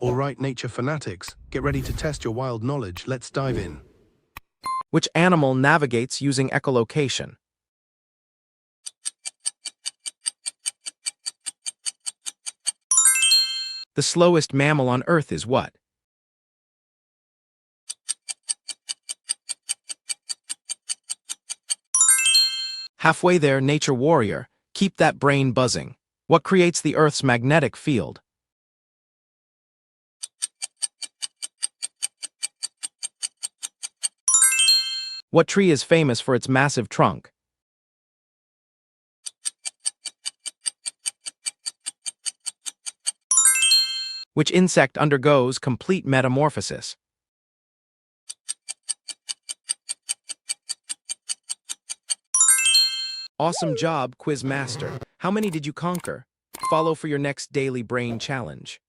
All right, nature fanatics, get ready to test your wild knowledge. Let's dive in. Which animal navigates using echolocation? The slowest mammal on Earth is what? Halfway there, nature warrior. Keep that brain buzzing. What creates the Earth's magnetic field? What tree is famous for its massive trunk? Which insect undergoes complete metamorphosis? Awesome job, quiz master. How many did you conquer? Follow for your next daily brain challenge.